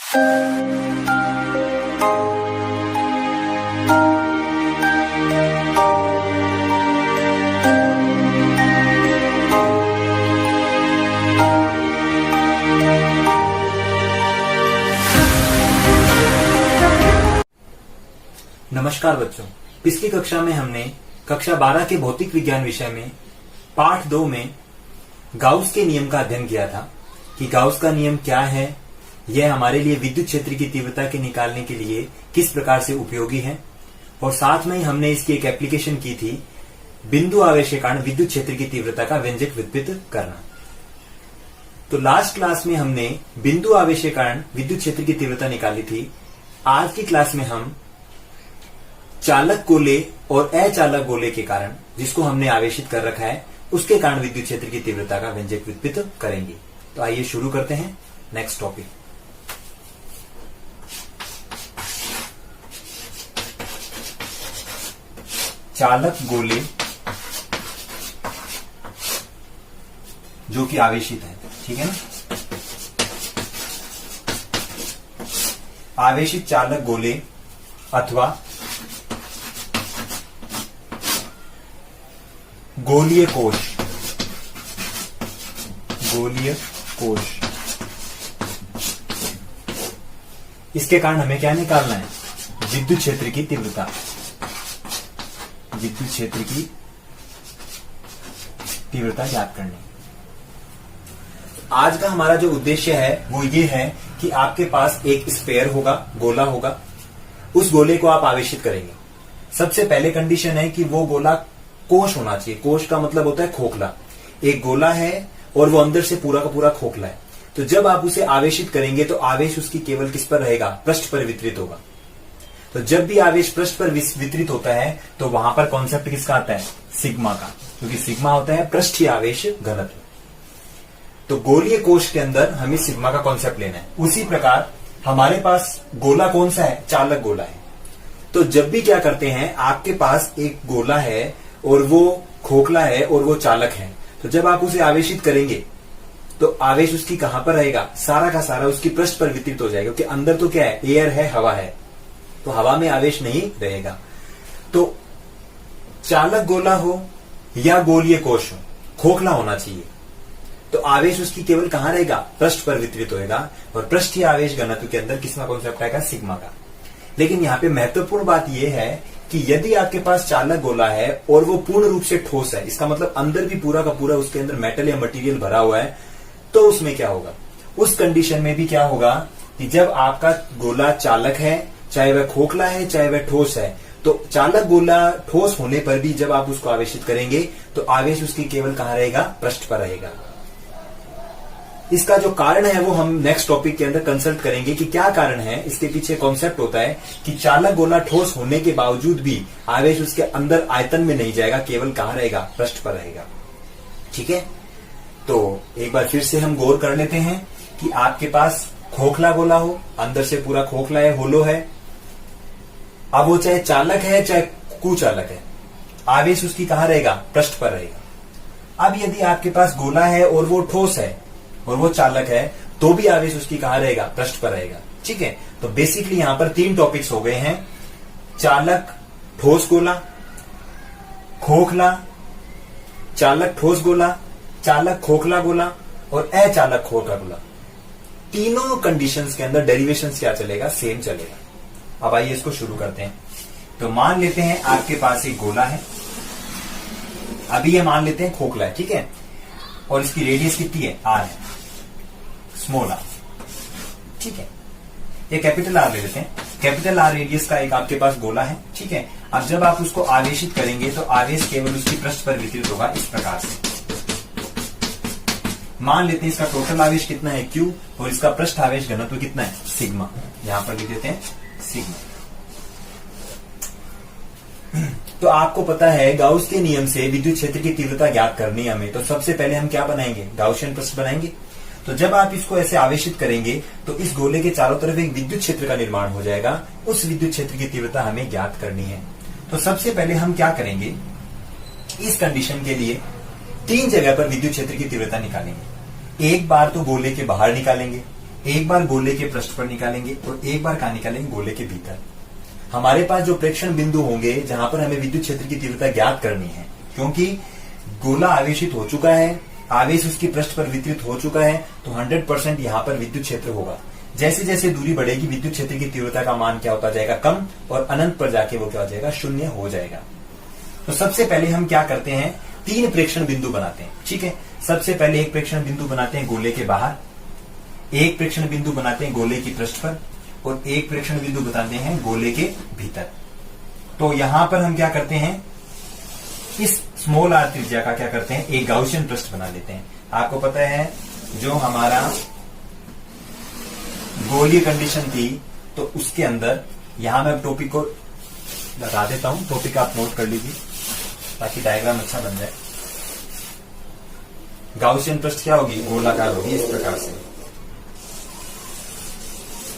नमस्कार बच्चों, पिछली कक्षा में हमने कक्षा 12 के भौतिक विज्ञान विषय में पाठ 2 में गाउस के नियम का अध्ययन किया था कि गाउस का नियम क्या है, यह हमारे लिए विद्युत क्षेत्र की तीव्रता के निकालने के लिए किस प्रकार से उपयोगी है, और साथ में हमने इसकी एक एप्लीकेशन की थी, बिंदु आवेश के कारण विद्युत क्षेत्र की तीव्रता का व्यंजक व्युत्पन्न करना। तो लास्ट क्लास में हमने बिंदु आवेश के कारण विद्युत क्षेत्र की तीव्रता निकाली थी। आज की क्लास में हम चालक गोले और अचालक गोले के कारण, जिसको हमने आवेशित कर रखा है, उसके कारण विद्युत क्षेत्र की तीव्रता का व्यंजक व्युत्पन्न करेंगे। तो आइए शुरू करते हैं नेक्स्ट टॉपिक। चालक गोले जो कि आवेशित है, ठीक है ना। आवेशित चालक गोले अथवा गोलीय कोश, गोलीय कोश, इसके कारण हमें क्या निकालना है? विद्युत क्षेत्र की तीव्रता, विद्युत क्षेत्र की तीव्रता ज्ञात करनी। आज का हमारा जो उद्देश्य है वो ये है कि आपके पास एक स्फीयर होगा, गोला होगा, उस गोले को आप आवेशित करेंगे। सबसे पहले कंडीशन है कि वो गोला कोश होना चाहिए। कोश का मतलब होता है खोखला। एक गोला है और वो अंदर से पूरा का पूरा खोखला है, तो जब आप उसे आवेशित करेंगे तो आवेश उसकी केवल किस पर रहेगा? पृष्ठ पर वितरित होगा। तो जब भी आवेश पृष्ठ पर वितरित होता है तो वहां पर कॉन्सेप्ट किसका आता है? सिग्मा का, क्योंकि सिग्मा होता है पृष्ठीय आवेश घनत्व। तो गोलीय कोश के अंदर हमें सिग्मा का कॉन्सेप्ट लेना है। उसी प्रकार हमारे पास गोला कौन सा है? चालक गोला है। तो जब भी क्या करते हैं, आपके पास एक गोला है और वो खोखला है और वो चालक है, तो जब आप उसे आवेशित करेंगे तो आवेश उसकी कहां पर रहेगा? सारा का सारा उसकी पृष्ठ पर वितरित हो जाएगा, क्योंकि अंदर तो क्या है? एयर है, हवा है, तो हवा में आवेश नहीं रहेगा। तो चालक गोला हो या गोलीय कोश हो, खोखला होना चाहिए, तो आवेश उसकी केवल कहां रहेगा? पृष्ठ पर वितरित होएगा, और पृष्ठीय आवेश घनत्व के अंदर किसका कॉन्सेप्ट आएगा? सिग्मा का। लेकिन यहां पे महत्वपूर्ण बात यह है कि यदि आपके पास चालक गोला है और वो पूर्ण रूप से ठोस है, इसका मतलब अंदर भी पूरा का पूरा उसके अंदर मेटल या मटेरियल भरा हुआ है, तो उसमें क्या होगा? उस कंडीशन में भी क्या होगा कि जब आपका गोला चालक है, चाहे वह खोखला है चाहे वह ठोस है, तो चालक गोला ठोस होने पर भी जब आप उसको आवेशित करेंगे तो आवेश उसकी केवल कहां रहेगा? पृष्ठ पर रहेगा। इसका जो कारण है वो हम नेक्स्ट टॉपिक के अंदर कंसल्ट करेंगे कि क्या कारण है। इसके पीछे कॉन्सेप्ट होता है कि चालक गोला ठोस होने के बावजूद भी आवेश उसके अंदर आयतन में नहीं जाएगा, केवल कहां रहेगा? पृष्ठ पर रहेगा। ठीक है, तो एक बार फिर से हम गौर कर लेते हैं कि आपके पास खोखला गोला हो, अंदर से पूरा खोखला है, होलो है, अब वो चाहे चालक है चाहे कुचालक है, आवेश उसकी कहां रहेगा? पृष्ठ पर रहेगा। अब यदि आपके पास गोला है और वो ठोस है और वो चालक है, तो भी आवेश उसकी कहां रहेगा? पृष्ठ पर रहेगा। ठीक है, तो बेसिकली यहां पर 3 टॉपिक्स हो गए हैं: चालक ठोस गोला, खोखला, चालक ठोस गोला, चालक खोखला गोला और अचालक खोखला गोला। तीनों कंडीशंस के अंदर डेरिवेशंस क्या चलेगा? सेम चलेगा। अब आइए इसको शुरू करते हैं। तो मान लेते हैं आपके पास एक गोला है, अभी ये मान लेते हैं खोखला है, ठीक है, और इसकी रेडियस कितनी है? आर है, स्मॉल आर। ठीक है, ये कैपिटल आर ले लेते हैं। कैपिटल आर रेडियस का एक आपके पास गोला है, ठीक है। अब जब आप उसको आवेशित करेंगे तो आवेश केवल उसकी पृष्ठ पर वितरित होगा इस प्रकार से। मान लेते हैं इसका टोटल आवेश कितना है? Q, और इसका पृष्ठ आवेश घनत्व कितना है? सिग्मा। यहां पर लिख देते हैं सिग्मा। तो आपको पता है गाउस के नियम से विद्युत क्षेत्र की तीव्रता ज्ञात करनी है हमें, तो सबसे पहले हम क्या बनाएंगे? गाउसियन पृष्ठ बनाएंगे। तो जब आप इसको ऐसे आवेशित करेंगे तो इस गोले के चारों तरफ एक विद्युत क्षेत्र का निर्माण हो जाएगा। उस विद्युत क्षेत्र की तीव्रता हमें ज्ञात करनी है। तो सबसे पहले हम क्या करेंगे? इस कंडीशन के लिए 3 जगह पर विद्युत क्षेत्र की तीव्रता निकालेंगे। एक बार तो गोले के बाहर निकालेंगे, एक बार गोले के पृष्ठ पर निकालेंगे और एक बार कहां निकालेंगे, गोले के भीतर। हमारे पास जो प्रेक्षण बिंदु होंगे जहां पर हमें विद्युत क्षेत्र की तीव्रता ज्ञात करनी है, क्योंकि गोला आवेशित हो चुका है, आवेश उसकी पृष्ठ पर वितरित हो चुका है, तो 100% यहां पर विद्युत क्षेत्र होगा। जैसे जैसे दूरी बढ़ेगी विद्युत क्षेत्र की तीव्रता का मान क्या होता जाएगा, कम, और अनंत पर जाके वो क्या हो जाएगा, शून्य हो जाएगा। तो सबसे पहले हम क्या करते हैं, 3 प्रेक्षण बिंदु बनाते हैं। ठीक है, सबसे पहले एक प्रेक्षण बिंदु बनाते हैं गोले के बाहर, एक प्रेक्षण बिंदु बनाते हैं गोले की पृष्ठ पर, और एक प्रेक्षण बिंदु बताते हैं गोले के भीतर। तो यहां पर हम क्या करते हैं, इस स्मॉल आर त्रिज्या का क्या करते हैं, एक गाउसियन पृष्ठ बना लेते हैं। आपको पता है जो हमारा गोलीय कंडीशन थी, तो उसके अंदर यहां मैं टॉपिक को लगा देता हूं, टॉपिक आप नोट कर लीजिए ताकि डायग्राम अच्छा बन जाए। गाउसियन पृष्ठ क्या होगी, गोलाकार होगी इस प्रकार से।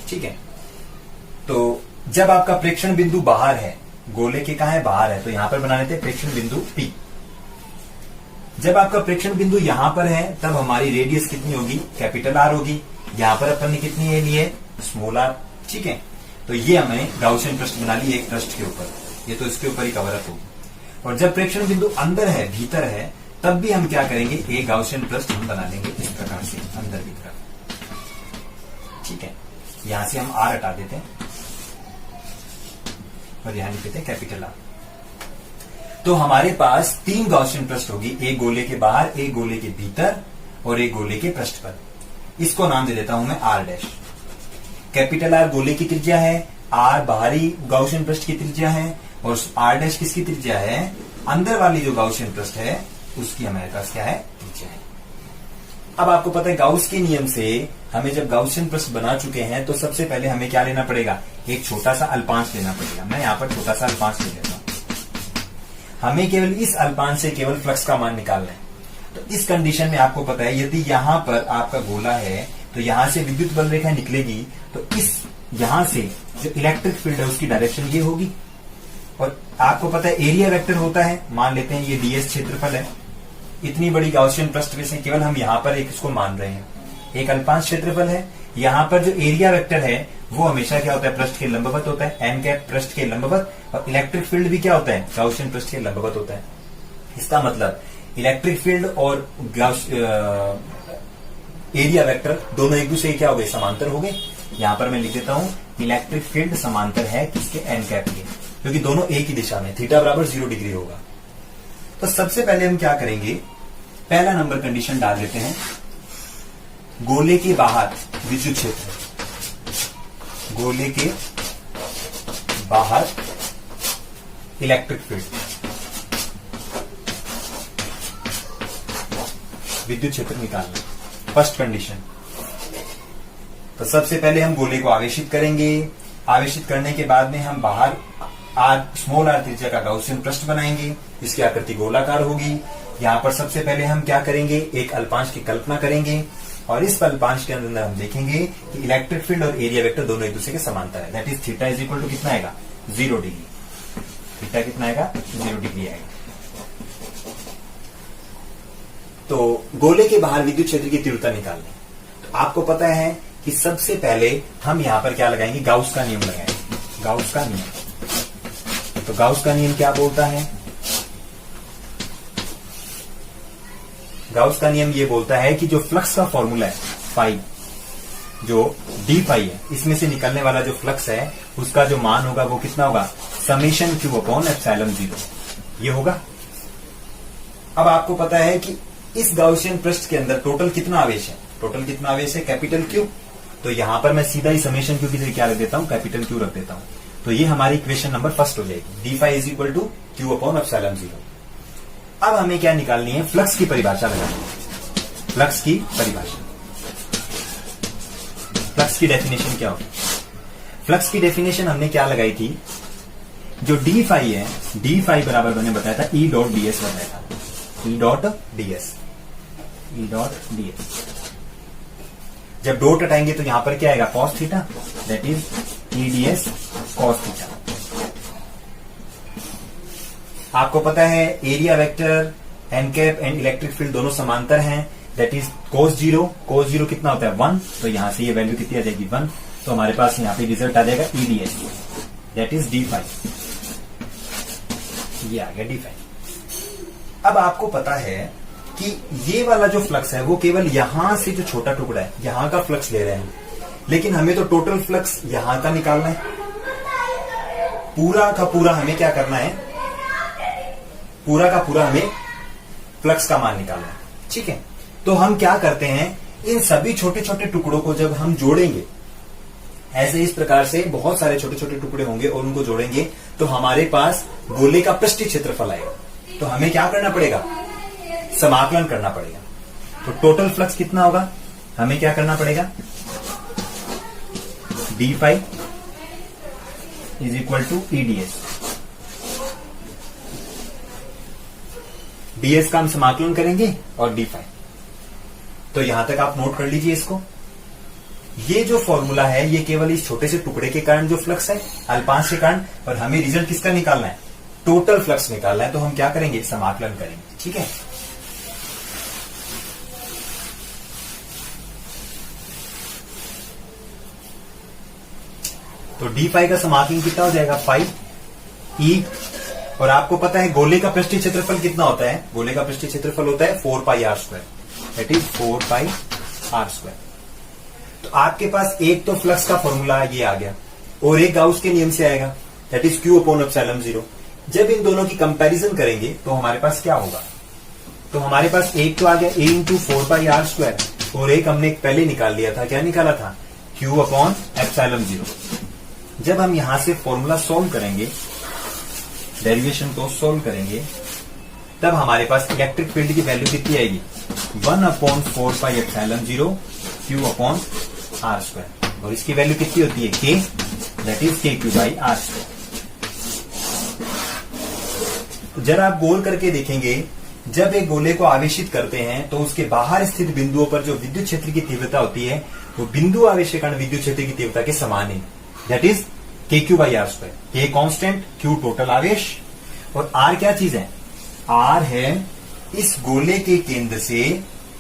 ठीक है, तो जब आपका प्रेक्षण बिंदु बाहर है, गोले के कहां है, बाहर है, तो यहां पर बना लेते हैं प्रेक्षण बिंदु P। जब आपका प्रेक्षण बिंदु यहां पर है तब हमारी रेडियस कितनी होगी, कैपिटल R होगी। यहां पर अपन ने कितनी है लिए, स्मॉल r। ठीक है, तो ये हमें गाउसियन पृष्ठ बना ली एक पृष्ठ के ऊपर, ये तो इसके ऊपर ही कवर अप होगी। और जब प्रेक्षण बिंदु अंदर है, भीतर है, तब भी हम क्या करेंगे, एक गाउसियन पृष्ठ हम बना लेंगे इस प्रकार से अंदर की तरफ। ठीक है, यहां से हम R हटा देते हैं और यहां लिख देते हैं कैपिटल R। तो हमारे पास 3 गाउसियन पृष्ठ होगी, एक गोले के बाहर, एक गोले के भीतर और एक गोले के पृष्ठ पर। इसको नाम दे देता हूं मैं R'। कैपिटल R गोले की त्रिज्या है, R बाहरी गाउसियन पृष्ठ की त्रिज्या है, और R' किसकी त्रिज्या है, अंदर वाली जो गाउसियन पृष्ठ है उसकी हमारे पास क्या है, त्रिज्या है। अब आपको पता है गाउस के नियम से हमें जब गाउसियन पृष्ठ बना चुके हैं तो सबसे पहले हमें क्या लेना पड़ेगा, एक छोटा सा अल्पांश लेना पड़ेगा। मैं यहां पर छोटा सा अल्पांश ले लेता हूं। हमें केवल इस अल्पांश से केवल फ्लक्स का मान निकालना है। तो इस कंडीशन में आपको पता है यदि यहां पर आपका गोला है तो यहां से विद्युत बल रेखा निकलेगी, तो इस यहां से जो इलेक्ट्रिक फील्ड है उसकी डायरेक्शन ये होगी। और आपको पता है एरिया वेक्टर होता है, मान लेते हैं ये ds क्षेत्रफल है। इतनी बड़ी गाउसियन पृष्ठ में से केवल हम यहां पर एक इसको मान रहे हैं, एक अल्पांश क्षेत्रफल है। यहां पर जो एरिया वेक्टर है वो हमेशा क्या होता है, पृष्ठ के लंबवत होता है, n कैप पृष्ठ के लंबवत, और इलेक्ट्रिक फील्ड भी क्या होता है, गाउसियन पृष्ठ के लंबवत होता है। इसका मतलब इलेक्ट्रिक फील्ड और एरिया वेक्टर दोनों एक दूसरे के क्या हो गए, समांतर हो गए। यहां पर मैं लिख देता हूं इलेक्ट्रिक फील्ड समांतर है किसके, n कैप के, क्योंकि दोनों एक ही दिशा में, थीटा बराबर 0 डिग्री होगा। तो सबसे पहले हम क्या करेंगे, पहला नंबर कंडीशन डाल देते हैं, गोले के बाहर विद्युत क्षेत्र, गोले के बाहर इलेक्ट्रिक फील्ड, विद्युत क्षेत्र निकालना, फर्स्ट कंडीशन। तो सबसे पहले हम गोले को आवेशित करेंगे, आवेशित करने के बाद में हम बाहर स्मॉल r त्रिज्या का गाउसियन पृष्ठ बनाएंगे, इसकी आकृति गोलाकार होगी। यहां पर सबसे पहले हम क्या करेंगे, एक अल्पांश की कल्पना करेंगे, और इस अल्पांश के अंदर हम देखेंगे कि इलेक्ट्रिक फील्ड और एरिया वेक्टर दोनों एक दूसरे के समांतर है। That is theta is equal to कितना आएगा, 0 डिग्री। थीटा कितना आएगा, 0 डिग्री आएगा। तो गोले के बाहर विद्युत क्षेत्र की तीव्रता निकालनी, तो आपको पता है कि सबसे पहले हम यहां पर क्या लगाएंगे, गाउस का नियम लगाएंगे। गाउस का नियम, तो गाउस का नियम क्या बोलता है, गाउस का नियम ये बोलता है कि जो फ्लक्स का फॉर्मूला है फाई, जो डी फाई है, इसमें से निकलने वाला जो फ्लक्स है उसका जो मान होगा वो कितना होगा, समेशन क्यू अपॉन एप्सिलॉन 0 ये होगा। अब आपको पता है कि इस गाउसियन पृष्ठ के अंदर टोटल कितना आवेश है, टोटल कितना आवेश है, कैपिटल क्यू। तो यहां पर मैं सीधा ही समेशन क्यू की जगह क्या रख देता हूं, कैपिटल क्यू रख देता हूं। तो ये हमारी इक्वेशन नंबर फर्स्ट हो जाएगी, D phi is equal to Q upon epsilon 0। अब हमें क्या निकालनी है, फ्लक्स की परिभाषा लगानी है। फ्लक्स की परिभाषा, फ्लक्स की डेफिनेशन क्या होगी, फ्लक्स की डेफिनेशन हमने क्या लगाई थी, जो डी फाई है, डी फाई बराबर मैंने बताया था ई डॉट डी एस बताया था, E dot D S, E dot D S. जब डॉट हटाएंगे तो यहां पर क्या आएगा, cos theta, that is E D S cos theta. आपको पता है area vector, N cap and electric field दोनों समांतर हैं, दैट इज cos 0 कितना होता है 1, तो यहां से ये वैल्यू कितनी आ जाएगी 1, तो हमारे पास यहां पे रिजल्ट आ जाएगा EDS, दैट इज d5, ये आ गया d5। अब आपको पता है कि ये वाला जो फ्लक्स है वो केवल यहां से जो छोटा टुकड़ा है यहां का फ्लक्स ले रहे हैं, लेकिन हमें तो टोटल फ्लक्स यहां का निकालना है, पूरा का पूरा हमें क्या करना है, पूरा का पूरा हमें फ्लक्स का मान निकालना है। ठीक है, तो हम क्या करते हैं, इन सभी छोटे छोटे टुकड़ों को जब हम जोड़ेंगे, ऐसे इस प्रकार से बहुत सारे छोटे छोटे टुकड़े होंगे और उनको जोड़ेंगे तो हमारे पास गोले का पृष्ठीय क्षेत्रफल आएगा। तो हमें क्या करना पड़ेगा, समाकलन करना पड़ेगा। तो टोटल फ्लक्स कितना होगा, हमें क्या करना पड़ेगा, d5 is equal to EDS, ds का हम समाकलन करेंगे और d5। तो यहां तक आप नोट कर लीजिए इसको। ये जो फॉर्मूला है ये केवल इस छोटे से टुकड़े के कारण जो फ्लक्स है अल्पांश के कारण, और हमें रिजल्ट किसका निकालना है, टोटल फ्लक्स निकालना है। तो हम क्या करेंगे, समाकलन करेंगे। ठीक है, तो d5 का समाकलन कितना हो जाएगा 5e, और आपको पता है गोले का पृष्ठीय क्षेत्रफल कितना होता है, गोले का पृष्ठीय क्षेत्रफल होता है 4πr², दैट इज 4πr²। तो आपके पास एक तो फ्लक्स का फॉर्मूला ये आ गया और एक गाउस के नियम से आएगा, दैट इज Q/ε0। जब इन दोनों की कंपैरिजन करेंगे तो हमारे पास क्या होगा, तो हमारे पास एक तो आ गया a इंटू 4πr² और एक हमने पहले निकाल लिया था, क्या निकाला था, Q/ε0। जब हम यहां से फॉर्मूला सॉल्व करेंगे, डेरिवेशन को सॉल्व करेंगे, तब हमारे पास इलेक्ट्रिक फील्ड की वैल्यू कितनी आएगी, 1/4πε0 Q/r², और इसकी वैल्यू कितनी होती है k, दैट इज KQ/r²। जरा आप गोल करके देखेंगे, जब एक गोले को आवेशित करते हैं तो उसके बाहर स्थित बिंदुओं पर जो विद्युत क्षेत्र की तीव्रता होती है वो बिंदु आवेश के कारण विद्युत क्षेत्र की तीव्रता के समान है, that is KQ/r²। K constant, Q total आवेश, और R क्या चीज है, R है इस गोले के केंद्र से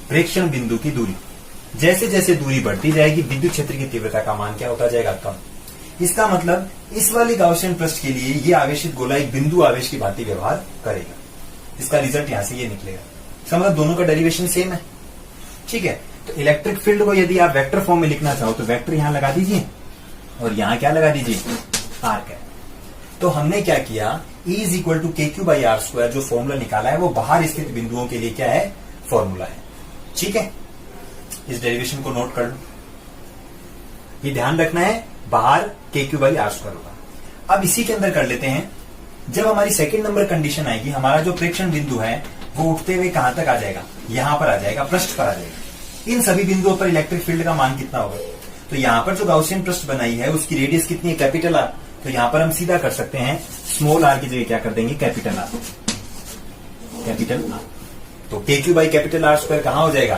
प्रेक्षण बिंदु की दूरी। जैसे जैसे दूरी बढ़ती जाएगी विद्युत क्षेत्र की तीव्रता का मान क्या होता जाएगा, कम। इसका मतलब इस वाली गाउसियन पृष्ठ के लिए ये आवेशित गोला एक बिंदु आवेश की भांति व्यवहार करेगा। इसका रिजल्ट यहां से ये निकलेगा। इसका मतलब दोनों का डेरिवेशन सेम है। ठीक है, तो इलेक्ट्रिक फील्ड को यदि आप वेक्टर फॉर्म में लिखना चाहो तो वेक्टर यहां लगा दीजिए और यहां क्या लगा दीजिए, R का। तो हमने क्या किया, E is equal to KQ/r², जो फॉर्मूला निकाला है वो बाहर स्थित बिंदुओं के लिए क्या है, फॉर्मूला है। ठीक है, इस डेरिवेशन को नोट कर लो, ये ध्यान रखना है, बाहर KQ/r² होगा। अब इसी के अंदर कर लेते हैं, जब हमारी सेकंड नंबर कंडीशन आएगी, हमारा जो प्रेक्षण बिंदु है वो उठते हुए कहां तक आ जाएगा, यहां पर आ जाएगा, पृष्ठ पर आ जाएगा। इन सभी बिंदुओं पर इलेक्ट्रिक फील्ड का मान कितना होगा, तो यहां पर जो गाउसियन पृष्ठ बनाई है उसकी रेडियस कितनी है, कैपिटल R। तो यहां पर हम सीधा कर सकते हैं, स्मॉल r की जगह क्या कर देंगे, कैपिटल R, कैपिटल R। तो KQ/R² कहां हो जाएगा,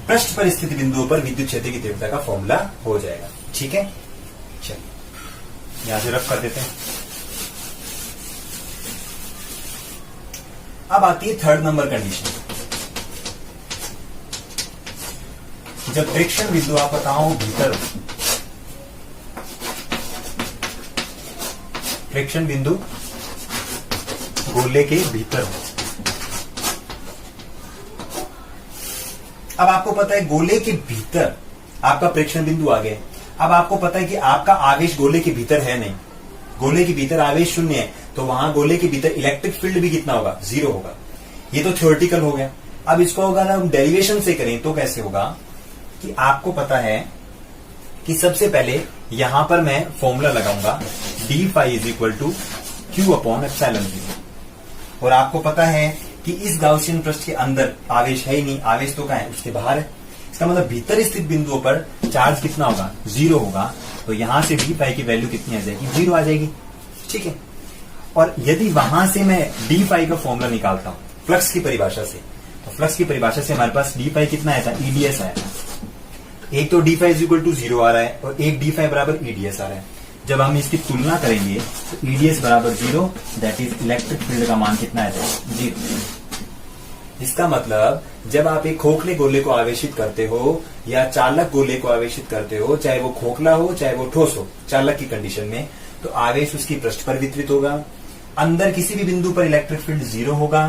पृष्ठ पर स्थित बिंदुओं पर विद्युत क्षेत्र की तीव्रता का फॉर्मूला हो जाएगा। ठीक है, चलिए यहां से रफ कर देते हैं। अब आती है थर्ड नंबर कंडीशन। जब प्रेक्षण बिंदु आप बताओ भीतर, प्रेक्षण बिंदु गोले के भीतर हो। अब आपको पता है गोले के भीतर आपका प्रेक्षण बिंदु आ गया। अब आपको पता है कि आपका आवेश गोले के भीतर है नहीं, गोले के भीतर आवेश शून्य है, तो वहां गोले के भीतर इलेक्ट्रिक फील्ड भी कितना होगा, 0 होगा। ये तो थ्योरेटिकल हो गया। अब इसको अगर हम डेरिवेशन से करें तो कैसे होगा, कि आपको पता है कि सबसे पहले यहां पर मैं फॉर्मूला लगाऊंगा, d5 is equal to Q/ε0, और आपको पता है कि इस गाउसियन पृष्ठ के अंदर आवेश है ही नहीं, आवेश तो कहां है, उसके बाहर है। इसका मतलब भीतर स्थित बिंदुओं पर चार्ज कितना होगा, 0 होगा। तो यहां से d5 की वैल्यू कितनी आ जाएगी, 0 आ जाएगी। ठीक है, और यदि वहां से मैं d5 का फॉर्मूला निकालता हूं फ्लक्स की परिभाषा से, तो फ्लक्स की परिभाषा से हमारे पास d5 कितना आया था, EDS आया था। एक तो d5 इज इक्वल टू 0 आ रहा है और एक d5 बराबर EDS आ रहा है। जब हम इसकी तुलना करेंगे तो EDS बराबर 0, दैट इज इलेक्ट्रिक फील्ड का मान कितना है, 0। इसका मतलब जब आप एक खोखले गोले को आवेशित करते हो या चालक गोले को आवेशित करते हो, चाहे वो खोखला हो चाहे वो ठोस हो, चालक की कंडीशन में, तो आवेश उसकी पृष्ठ पर वितरित होगा। अंदर किसी भी बिंदु पर इलेक्ट्रिक फील्ड 0 होगा,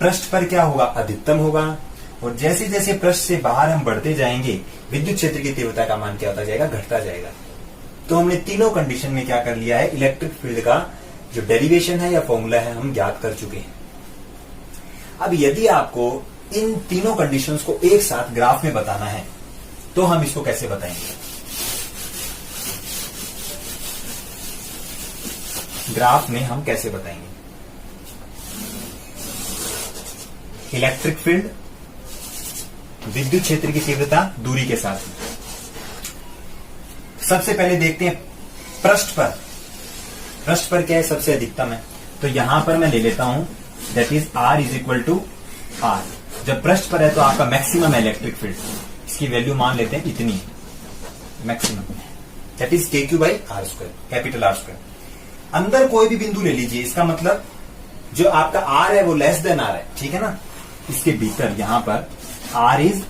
पृष्ठ पर क्या होगा, अधिकतम होगा। और जैसे जैसे पृष्ठ से बाहर हम बढ़ते जाएंगे, विद्युत क्षेत्र की तीव्रता का मान क्या होता जाएगा, घटता जाएगा। तो हमने तीनों कंडीशन में क्या कर लिया है, इलेक्ट्रिक फील्ड का जो डेरिवेशन है या फॉर्मूला है हम ज्ञात कर चुके हैं। अब यदि आपको इन तीनों कंडीशंस को एक साथ ग्राफ में बताना है तो हम इसको कैसे बताएंगे। ग्राफ में हम कैसे बताएंगे, इलेक्ट्रिक फील्ड, विद्युत क्षेत्र की तीव्रता, दूरी के साथ। सबसे पहले देखते हैं पृष्ठ पर। पृष्ठ पर क्या है, सबसे अधिकतम है, तो यहां पर मैं ले लेता हूं that is R is equal to R। जब पृष्ठ पर है तो आपका मैक्सिमम है इलेक्ट्रिक फील्ड, इसकी वैल्यू मान लेते हैं इतनी, maximum that is KQ by R square, capital R square. अंदर कोई भी बिंदु ले लीजिए, इसका मतलब जो आपका R है वो लेस देन R है, ठीक है ना। इसके भीतर यहां पर R is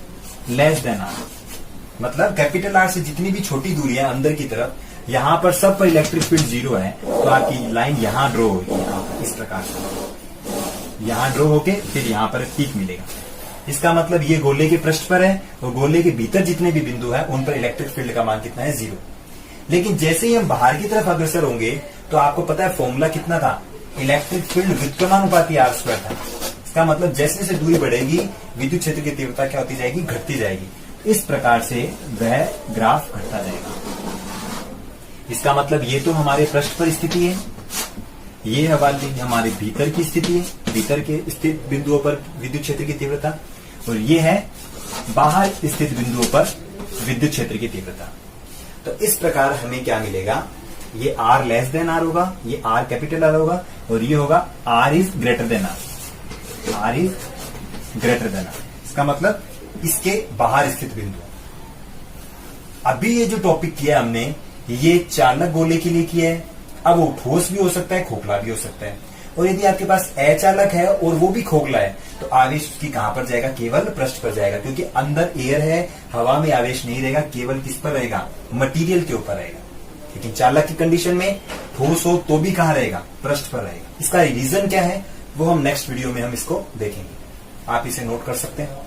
less than R, मतलब कैपिटल R से जितनी भी छोटी दूरी है अंदर की तरफ, यहां पर सब पर इलेक्ट्रिक फील्ड 0 है, तो आपकी लाइन यहां ड्रॉ होगी, इस प्रकार से यहां ड्रॉ होके फिर यहां पर पीक मिलेगा। इसका मतलब ये गोले के पृष्ठ पर है और गोले के भीतर जितने भी बिंदु है उन पर इलेक्ट्रिक फील्ड का मान कितना है, 0। लेकिन जैसे ही हम बाहर की तरफ अग्रसर होंगे तो आपको पता है फॉर्मूला कितना था, इलेक्ट्रिक फील्ड व्युत्क्रमानुपाती R स्क्वायर था। इसका मतलब जैसे जैसे दूरी बढ़ेगी विद्युत क्षेत्र की तीव्रता क्या होती जाएगी, घटती जाएगी। इस प्रकार से वह ग्राफ घटता जाएगा। इसका मतलब ये तो हमारे पृष्ठ पर स्थिति है, ये हमारे भीतर की स्थिति है, भीतर के स्थित बिंदुओं पर विद्युत क्षेत्र की तीव्रता, और ये है बाहर स्थित बिंदुओं पर विद्युत क्षेत्र की तीव्रता। तो इस प्रकार हमें क्या मिलेगा, ये R लेस देन R होगा, ये R कैपिटल R होगा, और ये होगा R is greater than R, R is greater than R। इसका मतलब इसके बाहर स्थित बिंदु। अभी ये जो टॉपिक किया हमने, ये चालक गोले के लिए किया है। अब वो ठोस भी हो सकता है, खोखला भी हो सकता है। और यदि आपके पास अचालक है और वो भी खोखला है तो आवेश उसकी कहां पर जाएगा, केवल पृष्ठ पर जाएगा, क्योंकि अंदर एयर है, हवा में आवेश नहीं रहेगा, केवल किस पर रहेगा, मटेरियल के ऊपर रहेगा। लेकिन चालक की कंडीशन में ठोस हो तो भी कहां रहेगा, पृष्ठ पर रहेगा। इसका रीजन क्या है वो हम नेक्स्ट वीडियो में हम इसको देखेंगे, आप इसे नोट कर सकते हैं।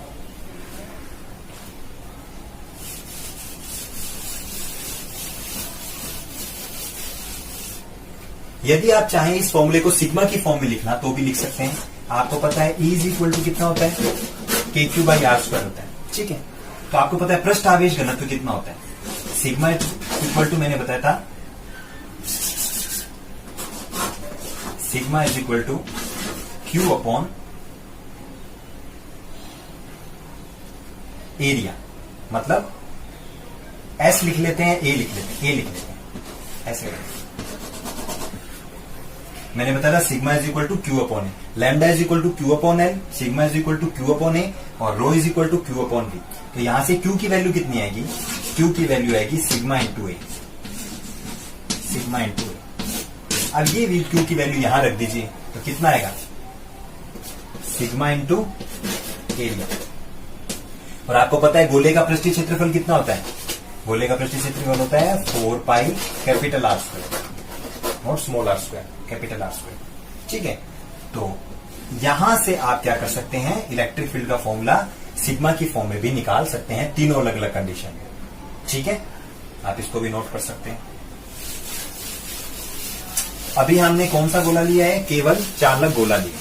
यदि आप चाहें इस फॉर्मूले को सिग्मा की फॉर्म में लिखना तो भी लिख सकते हैं। आपको पता है E इज इक्वल टू कितना होता है, KQ बाई R स्क्वायर होता है, ठीक है। तो आपको पता है पृष्ठ आवेश घनत्व कितना होता है, सिग्मा इक्वल टू मैंने बताया था, sigma is equal to Q upon area. मतलब S लिख लेते हैं, A लिख लेते हैं, A लिख लेते हैं, ऐसे करते हैं। मैंने बताया था sigma is equal to Q upon A, lambda is equal to Q upon L, sigma is equal to Q upon A और rho is equal to Q upon B. तो यहां से क्यू की वैल्यू कितनी आएगी, क्यू की value आएगी sigma into ए, sigma into ए। अब ये क्यू की वैल्यू यहां रख दीजिए तो कितना आएगा, सिग्मा इंटू एरिया। और आपको पता है गोले का पृष्ठीय क्षेत्रफल कितना होता है, गोले का पृष्ठीय क्षेत्रफल होता है 4 pi capital R square, not small r square, capital R square, ठीक है। तो यहां से आप क्या कर सकते हैं, इलेक्ट्रिक फील्ड का फॉर्मूला सिग्मा की फॉर्म में भी निकाल सकते हैं, तीनों अलग अलग कंडीशन में, ठीक है। आप इसको भी नोट कर सकते हैं। अभी हमने कौन सा गोला लिया है, केवल चालक गोला लिया।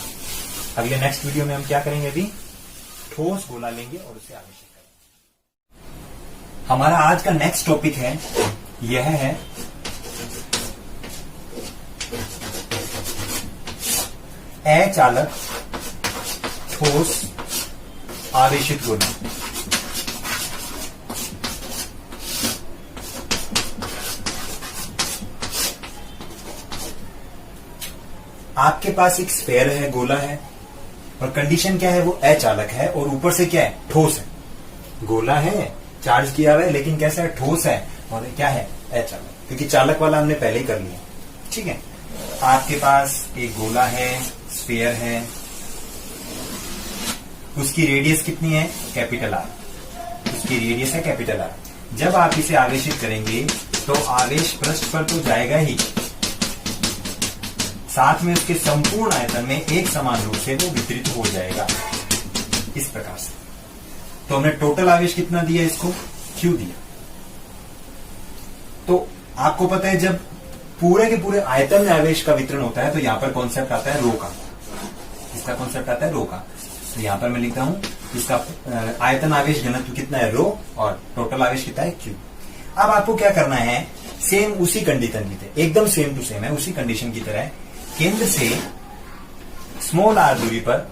अगले नेक्स्ट वीडियो में हम क्या करेंगे, अभी ठोस गोला लेंगे और उसे आवेशित करेंगे। हमारा आज का नेक्स्ट टॉपिक है, यह है अचालक ठोस आवेशित गोला। आपके पास एक स्फेयर है, गोला है, और कंडीशन क्या है, वो अचालक है और ऊपर से क्या है, ठोस है। गोला है, चार्ज किया हुआ है, लेकिन कैसा है, ठोस है, और क्या है, अचालक, क्योंकि चालक वाला हमने पहले ही कर लिया, ठीक है। आपके पास एक गोला है, स्फीयर है, उसकी रेडियस कितनी है, कैपिटल आर, उसकी रेडियस है कैपिटल आर। जब आप इसे आवेशित करेंगे तो आवेश पृष्ठ पर तो जाएगा ही, साथ में उसके संपूर्ण आयतन में एक समान रूप से वो वितरित हो जाएगा, इस प्रकार से। तो हमने टोटल आवेश कितना दिया इसको, Q दिया। तो आपको पता है जब पूरे के पूरे आयतन में आवेश का वितरण होता है तो यहां पर कॉन्सेप्ट आता है रो का, इसका कॉन्सेप्ट आता है रो का। तो यहां पर मैं लिखता हूं इसका आयतन आवेश घनत्व कितना है रो, और टोटल आवेश कितना है Q। अब आपको क्या करना है, सेम उसी कंडीशन की तरह, एकदम सेम टू सेम है, उसी कंडीशन की तरह केंद्र से स्मॉल r दूरी पर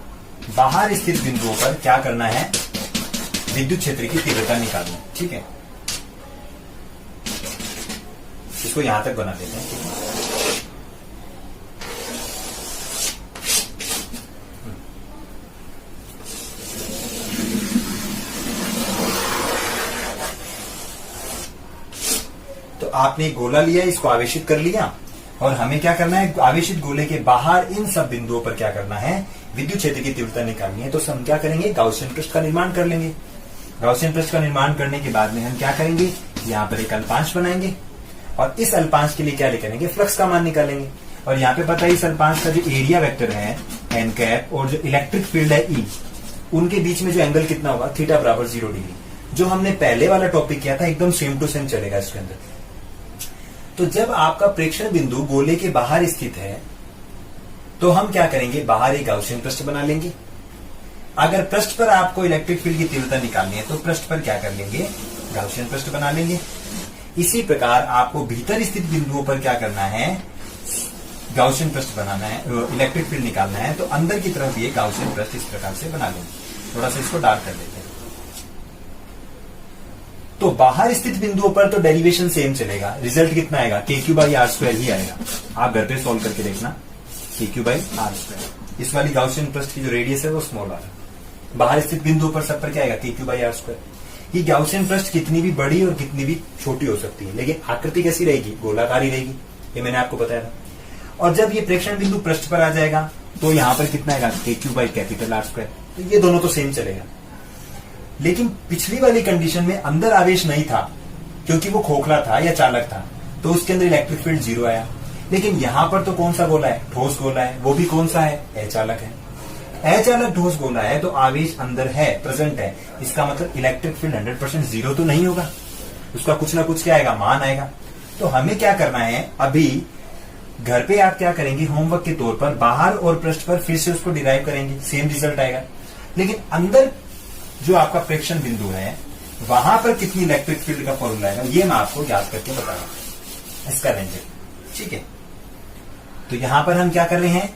बाहर स्थित बिंदुओं पर क्या करना है, विद्युत क्षेत्र की तीव्रता निकालना है। ठीक है, इसको यहां तक बना देते हैं। तो आपने गोला लिया, इसको आवेशित कर लिया, और हमें क्या करना है, आवेशित गोले के बाहर इन सब बिंदुओं पर क्या करना है, विद्युत क्षेत्र की तीव्रता निकालनी है। तो हम क्या करेंगे, गाउसियन पृष्ठ का निर्माण कर लेंगे। गाउसियन पृष्ठ का निर्माण करने के बाद में हम क्या करेंगे, यहाँ पर एक अल्पांश बनाएंगे, और इस अल्पांश के लिए क्या निकालेंगे, फ्लक्स का मान निकालेंगे। और यहाँ पे पता है इस अल्पांश का जो एरिया वेक्टर है एन कैप और जो इलेक्ट्रिक फील्ड है ई, उनके बीच में जो एंगल कितना होगा, थीटा बराबर 0 डिग्री। जो हमने पहले वाला टॉपिक किया था एकदम सेम टू सेम चलेगा इसके अंदर। तो जब आपका प्रेक्षण बिंदु गोले के बाहर स्थित है तो हम क्या करेंगे, बाहर एक गाउसियन पृष्ठ बना लेंगे। अगर पृष्ठ पर आपको इलेक्ट्रिक फील्ड की तीव्रता निकालनी है तो पृष्ठ पर क्या कर लेंगे, गाउसियन पृष्ठ बना लेंगे। इसी प्रकार आपको भीतर स्थित बिंदुओं पर क्या करना है, गाउसियन पृष्ठ बनाना है, इलेक्ट्रिक फील्ड निकालना है। तो अंदर की तरफ ये गाउसियन पृष्ठ इस प्रकार से बना लेंगे। थोड़ा सा इसको डार्क कर देते हैं। तो बाहर स्थित बिंदुओं पर तो डेरिवेशन सेम चलेगा, रिजल्ट कितना आएगा, KQ/R² ही आएगा। आप घर पे सॉल्व करके देखना, KQ/R²। इस वाली गाउसियन पृष्ठ की जो रेडियस है वो स्मॉल आर, बाहर स्थित बिंदुओं पर सब पर क्या आएगा, KQ/R²। ये गाउसियन पृष्ठ कितनी भी बड़ी और कितनी भी छोटी हो सकती है, लेकिन आकृति कैसी रहेगी, गोलाकार ही रहेगी, ये मैंने आपको बताया था। और जब ये प्रेक्षण बिंदु पृष्ठ पर आ जाएगा तो यहां पर कितना आएगा, KQ/R²। तो ये दोनों तो सेम चलेगा। लेकिन पिछली वाली कंडीशन में अंदर आवेश नहीं था क्योंकि वो खोखला था या चालक था, तो उसके अंदर इलेक्ट्रिक फील्ड 0 आया। लेकिन यहां पर तो कौन सा गोला है, ठोस गोला है, वो भी कौन सा है, अचालक है। अचालक ठोस गोला है तो आवेश अंदर है, प्रेजेंट है, इसका मतलब इलेक्ट्रिक फील्ड 100% 0 तो नहीं होगा, उसका कुछ ना कुछ क्या आएगा, मान आएगा। तो हमें क्या करना है, अभी घर पे आप क्या करेंगे, होमवर्क के तौर पर बाहर और पृष्ठ पर फिर से उसको डिराइव करेंगे, सेम रिजल्ट आएगा। लेकिन अंदर जो आपका प्रेक्षण बिंदु है वहां पर कितनी इलेक्ट्रिक फील्ड का फॉर्मूला आएगा, ये मैं आपको याद करके बताऊंगा, इसका व्यंजक। ठीक है, तो यहां पर हम क्या कर रहे हैं,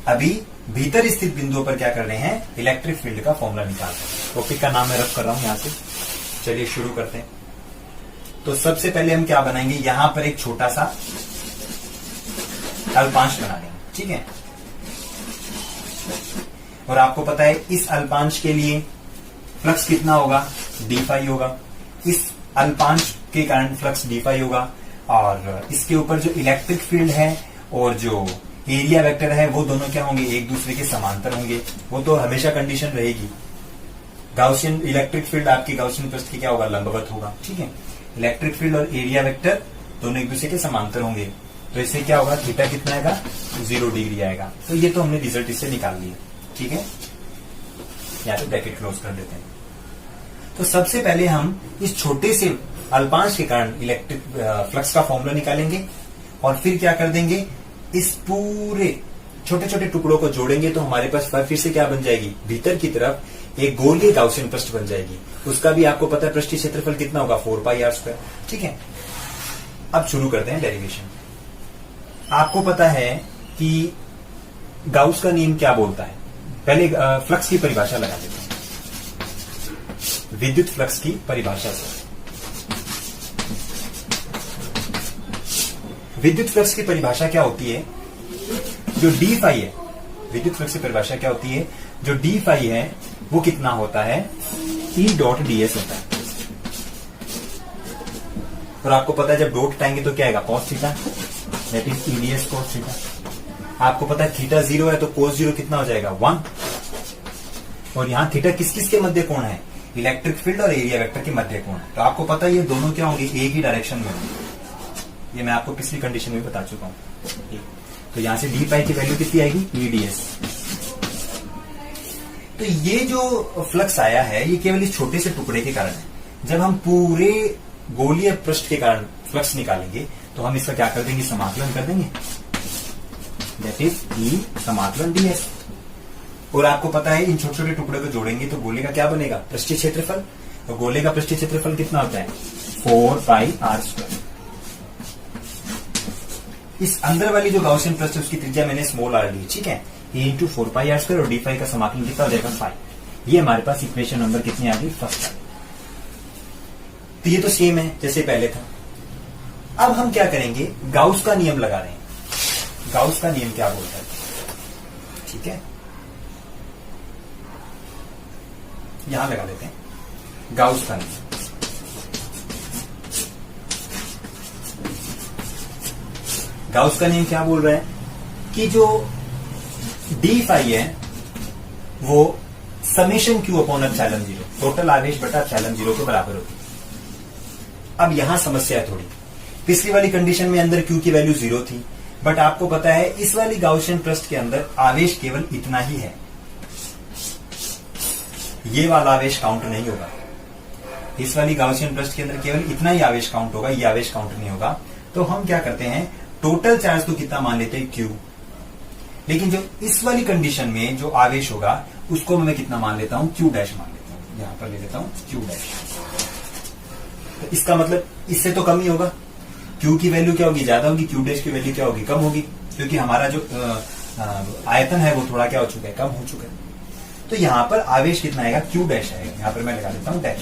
अभी भीतर स्थित बिंदुओं पर क्या कर रहे हैं, इलेक्ट्रिक फील्ड का फॉर्मूला निकाल रहे हैं। टॉपिक का नाम मैं रख कर रहा हूं यहां से। चलिए शुरू करते हैं। तो सबसे पहले हम क्या बनाएंगे, यहां पर एक छोटा सा अल्पांश बना लेंगे। ठीक है, और आपको पता है इस अल्पांश के लिए फ्लक्स कितना होगा, d∅ होगा। इस अल्पांश के कारण फ्लक्स d∅ होगा, और इसके ऊपर जो इलेक्ट्रिक फील्ड है और जो एरिया वेक्टर है वो दोनों क्या होंगे, एक दूसरे के समांतर होंगे। वो तो हमेशा कंडीशन रहेगी। गाउसियन इलेक्ट्रिक फील्ड आपकी गाउसियन पृष्ठ की क्या होगा, लंबवत होगा। ठीक है, इलेक्ट्रिक फील्ड और एरिया वेक्टर दोनों एक दूसरे के समांतर होंगे, तो इससे क्या होगा, थीटा कितना आएगा, 0 डिग्री आएगा। तो ये तो हमने रिजल्ट इससे निकाल लिया। ठीक है, या तो ब्रैकेट क्लोज कर देते हैं। तो सबसे पहले हम इस छोटे से अल्पांश के कारण इलेक्ट्रिक फ्लक्स का फॉर्मूला निकालेंगे, और फिर क्या कर देंगे, इस पूरे छोटे छोटे टुकड़ों को जोड़ेंगे तो हमारे पास फिर से क्या बन जाएगी, भीतर की तरफ एक गोलीय गाउसियन पृष्ठ बन जाएगी। उसका भी आपको पता है पृष्ठीय क्षेत्रफल कितना होगा, 4πr²। ठीक है, अब शुरू करते हैं डेरिवेशन। आपको पता है कि गाउस का नियम क्या बोलता है, पहले फ्लक्स की परिभाषा लगा देते हैं, विद्युत फ्लक्स की परिभाषा से। विद्युत फ्लक्स की परिभाषा क्या होती है, जो d∅ है, विद्युत फ्लक्स की परिभाषा क्या होती है, जो d∅ है वो कितना होता है, E.ds होता है। और आपको पता है जब डॉट हटाएंगे तो क्या आएगा, cos theta, that is EDS cos theta. आपको पता है थीटा 0 है तो cos 0 कितना हो जाएगा, 1। और यहाँ थीटा किस किस के मध्य कोण है, इलेक्ट्रिक फील्ड और एरिया वेक्टर के मध्य कोण है। तो आपको पता है ये दोनों क्या होंगे, एक ही डायरेक्शन में होंगे। ये मैं आपको पिछली कंडीशन में बता चुका हूं। तो यहां से डी पाई की वैल्यू कितनी आएगी, ईडीएस। तो ये जो फ्लक्स आया है ये केवल इस छोटे से टुकड़े के कारण है। जब हम पूरे गोलीय पृष्ठ के कारण फ्लक्स निकालेंगे तो हम इसका क्या कर देंगे, समाकलन कर देंगे, दैट इज ई समाकलन डीएस। और आपको पता है इन छोटे छोटे टुकड़े को जोड़ेंगे तो गोले का क्या बनेगा, पृष्ठीय क्षेत्रफल। तो गोले का पृष्ठीय क्षेत्रफल कितना होता है, 4πr²। इस अंदर वाली जो गाउसियन पृष्ठ है उसकी त्रिज्या मैंने स्मॉल आर ली, ठीक है, ए इंटू 4πr² और डी फाई का समाकलन कितना हो जाएगा 5। ये हमारे पास इक्वेशन नंबर कितनी आ गई, फर्स्ट। तो ये तो सेम है जैसे पहले था। अब हम क्या करेंगे, गाउस का नियम लगा रहे हैं। गाउस का नियम क्या बोलता है, ठीक है, यहां लगा लेते हैं गाउस का नियम। गाउस का नियम क्या बोल रहा है कि जो डी फाई है वो summation Q upon epsilon 0, total आवेश बटा एप्सिलॉन 0 के बराबर होती है। अब यहां समस्या है थोड़ी, पिछली वाली कंडीशन में अंदर क्यू की वैल्यू 0 थी, बट आपको पता है इस वाली गाउसियन पृष्ठ के अंदर आवेश केवल इतना ही है, ये वाला आवेश काउंट नहीं होगा। इस वाली गाउसियन पृष्ठ के अंदर केवल इतना ही आवेश काउंट होगा, ये आवेश काउंट नहीं होगा। तो हम क्या करते हैं, टोटल चार्ज तो कितना मान लेते हैं, क्यू, लेकिन जो इस वाली कंडीशन में जो आवेश होगा उसको मैं कितना मान लेता हूं, क्यू डैश मान लेता हूं, यहां पर ले लेता हूं क्यू डैश। तो इसका मतलब इससे तो कम ही होगा, क्यू की वैल्यू क्या होगी, ज्यादा होगी, क्यू डैश की वैल्यू क्या होगी, कम होगी, क्योंकि हमारा जो आयतन है वो थोड़ा क्या हो चुका है, कम हो चुका है। तो यहां पर आवेश कितना आएगा, क्यू डैश आएगा, यहां पर मैं लगा देता हूं डैश।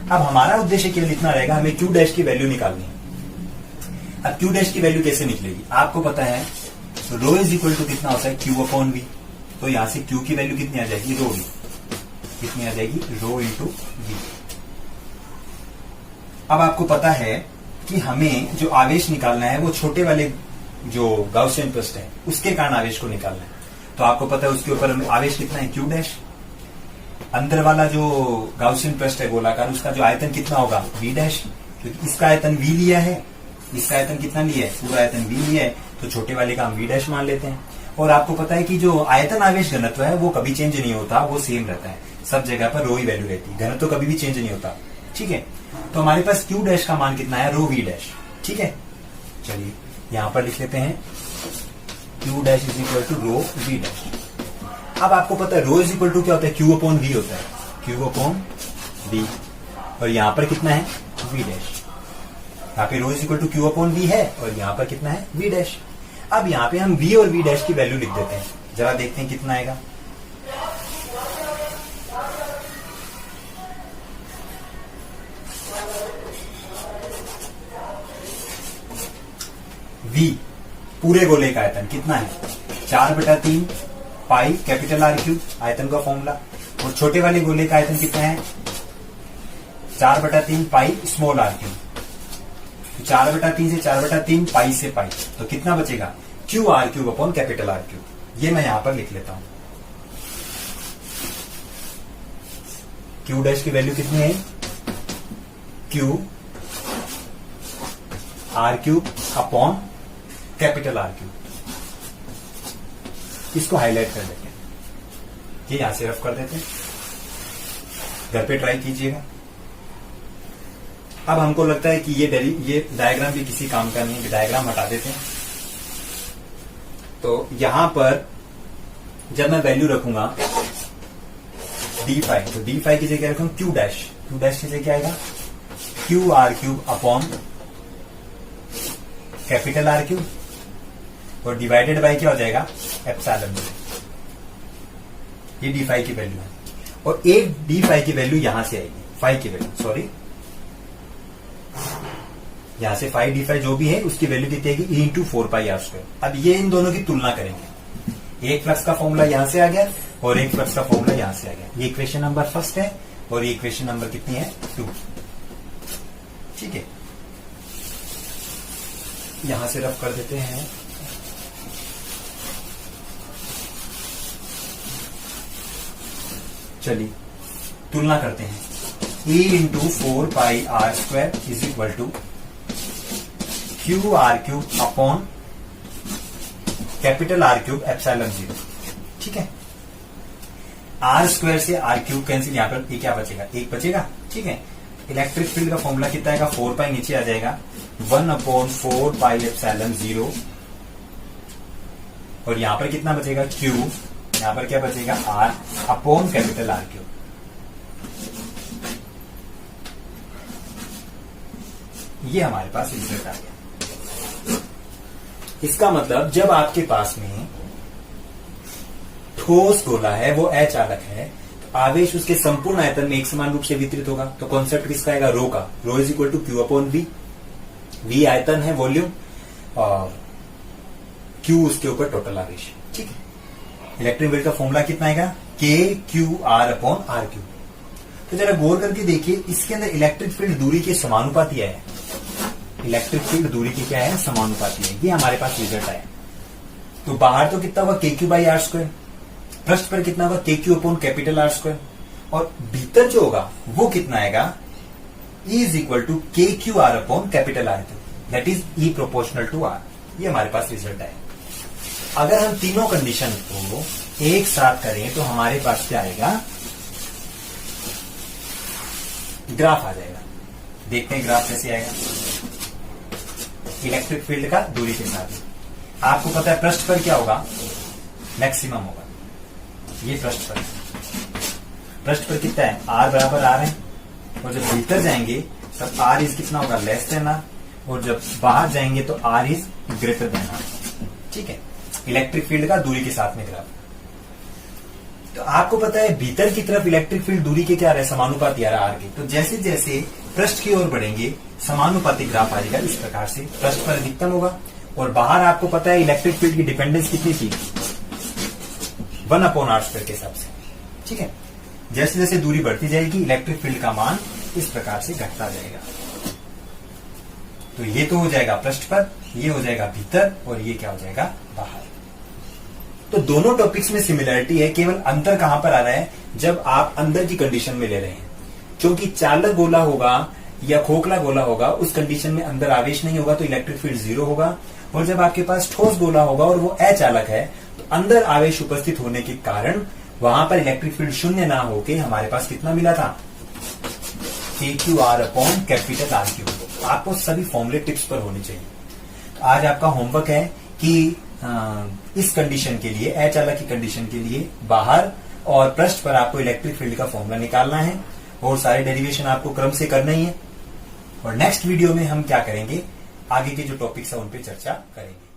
अब हमारा उद्देश्य केवल इतना रहेगा, हमें क्यू डैश की वैल्यू निकालनी है। अब क्यू डैश की वैल्यू कैसे निकलेगी, आपको पता है रो इज इक्वल टू कितना होता है, क्यू अपॉन वी। तो यहां से क्यू की वैल्यू कितनी आ जाएगी, रो वी, कितनी आ जाएगी, रो इंटू वी। अब आपको पता है कि हमें जो आवेश निकालना है वो छोटे वाले जो गाउसियन पृष्ठ है उसके कारण आवेश को निकालना है। तो आपको पता है उसके ऊपर आवेश कितना है, क्यू डैश। अंदर वाला जो गाउसियन पृष्ठ है गोलाकार, उसका जो आयतन कितना होगा, वी डैश, क्योंकि इसका आयतन वी लिया है, इसका आयतन कितना लिया है, पूरा आयतन वी लिया है, तो छोटे वाले का हम वी डैश मान लेते हैं। और आपको पता है कि जो आयतन आवेश घनत्व है वो कभी चेंज नहीं होता, वो सेम रहता है, सब जगह पर रो ही वैल्यू रहती है, घनत्व कभी भी चेंज नहीं होता, ठीक है। तो हमारे पास क्यू डैश का मान कितना है, रो वी डैश, ठीक है। चलिए यहां पर लिख लेते हैं Q dash is equal to rho V dash. अब आपको पता है रो इज इक्वल टू क्या होता है, क्यू अपॉन वी होता है, क्यू अपॉन वी, और यहां पर कितना है, वी डैश। यहाँ पे rho is equal to Q upon V है और यहाँ पर कितना है, वी डैश। अब यहाँ पे हम वी और वी डैश की वैल्यू लिख देते हैं, जरा देखते हैं कितना आएगा। वी पूरे गोले का आयतन कितना है, 4/3 पाई कैपिटल आर क्यूब, आयतन का फॉर्मूला। और छोटे वाले गोले का आयतन कितना है, 4/3 पाई स्मॉल आर क्यूब। 4/3 से 4/3 पाई से पाई, तो कितना बचेगा, Q R cube upon capital R cube. ये मैं यहां पर लिख लेता हूं, क्यू डैश की वैल्यू कितनी है, Q R cube upon capital R cube. इसको हाईलाइट कर देते हैं, ये यहां से रफ कर देते हैं, घर पे ट्राई कीजिएगा। अब हमको लगता है कि ये डायग्राम भी किसी काम का नहीं है, डायग्राम हटा देते हैं। तो यहां पर जब मैं वैल्यू रखूंगा डी फाई, तो डी फाई की जगह रखूंगा क्यू डैश, क्यू डैश की जगह क्या आएगा, Q R cube upon capital R cube, और डिवाइडेड बाय क्या हो जाएगा, एप्सिलॉन। ये डी फाई की वैल्यू है, और एक डी फाई की वैल्यू यहां से आएगी, फाई की वैल्यू, सॉरी, यहां से 5d5 जो भी है उसकी वैल्यू कितनी आएगी, ई इंटू 4πr²। अब ये इन दोनों की तुलना करेंगे, एक फ्लक्स का फॉर्मूला यहां से आ गया और एक फ्लक्स का फॉर्मूला यहां से आ गया। ये इक्वेशन नंबर फर्स्ट है और ये इक्वेशन नंबर कितनी है, 2, ठीक है। यहां से रफ कर देते हैं, चलिए तुलना करते हैं। E into 4πr² is equal to QR³ upon capital R³ epsilon 0। ठीक है, R² से R³ कैंसिल, यहां पर क्या बचेगा, 1 बचेगा। ठीक है, इलेक्ट्रिक फील्ड का फॉर्मूला कितना आएगा, 4π नीचे आ जाएगा 1/4π एप्सिलॉन 0, और यहां पर कितना बचेगा Q, यहां पर क्या बचेगा R अपॉन कैपिटल R³। ये हमारे पास रिजल्ट आ गया। इसका मतलब जब आपके पास में ठोस गोला है, वो अचालक है, तो आवेश उसके संपूर्ण आयतन में एक समान रूप से वितरित होगा। तो कॉन्सेप्ट किसका आएगा, रो का। Rho is equal to Q upon V। V आयतन है, वॉल्यूम, और Q उसके ऊपर टोटल आवेश। ठीक है, इलेक्ट्रिक फील्ड का फॉर्मूला कितना आएगा, KQR अपॉन R³। तो जरा गौर करके देखिए, इसके अंदर इलेक्ट्रिक फील्ड दूरी के समानुपाती है। इलेक्ट्रिक फील्ड दूरी की क्या है, समानुपाती है। ये हमारे पास रिजल्ट आया। तो बाहर तो कितना होगा KQ/R², पृष्ठ पर कितना होगा KQ अपॉन कैपिटल R², और भीतर जो होगा वो कितना आएगा, E is equal to KQR upon capital R², that is E proportional to R। ये हमारे पास रिजल्ट आया। अगर हम तीनों कंडीशन को एक साथ करें तो हमारे पास क्या आएगा, ग्राफ आ जाएगा। देखते हैं ग्राफ कैसे आएगा। इलेक्ट्रिक फील्ड का दूरी के साथ आपको पता है पृष्ठ पर क्या होगा, मैक्सिमम होगा। ये पृष्ठ पर कितना है, R बराबर R है, और जब भीतर जाएंगे तब R इज कितना होगा, लेस देन R, और जब बाहर जाएंगे तो R is greater than R। ठीक है, इलेक्ट्रिक फील्ड का दूरी के साथ में ग्राफ। तो आपको पता है भीतर की तरफ इलेक्ट्रिक फील्ड दूरी के क्या रहे, समानुपाती आ रहा R के। तो जैसे जैसे पृष्ठ की ओर बढ़ेंगे समानुपाती ग्राफ आ जाएगा इस प्रकार से। पृष्ठ पर अधिकतम होगा, और बाहर आपको पता है इलेक्ट्रिक फील्ड की डिपेंडेंस कितनी थी, 1/R² के हिसाब से। ठीक है, जैसे जैसे दूरी बढ़ती जाएगी इलेक्ट्रिक फील्ड का मान इस प्रकार से घटता जाएगा। तो ये तो हो जाएगा पृष्ठ पर, ये हो जाएगा भीतर, और ये क्या हो जाएगा, बाहर। तो दोनों टॉपिक्स में सिमिलरिटी है, केवल अंतर कहां पर आ रहा है, जब आप अंदर की कंडीशन में ले रहे हैं। क्योंकि चालक गोला होगा या खोखला गोला होगा, उस कंडीशन में अंदर आवेश नहीं होगा तो इलेक्ट्रिक फील्ड 0 होगा। और जब आपके पास ठोस गोला होगा और वो अचालक है, तो अंदर आवेश उपस्थित होने के कारण वहां पर इलेक्ट्रिक फील्ड 0 ना होके हमारे पास कितना मिला था, KQR अपॉन कैपिटल R³। आपको सभी फॉर्मूले टिप्स पर होनी चाहिए। तो आज आपका होमवर्क है कि इस कंडीशन के लिए, अचालक की कंडीशन के लिए बाहर और पृष्ठ पर आपको इलेक्ट्रिक फील्ड का फॉर्मूला निकालना है, और सारे डेरिवेशन आपको क्रम से करना ही है। और नेक्स्ट वीडियो में हम क्या करेंगे, आगे के जो टॉपिक्स है उन पे चर्चा करेंगे।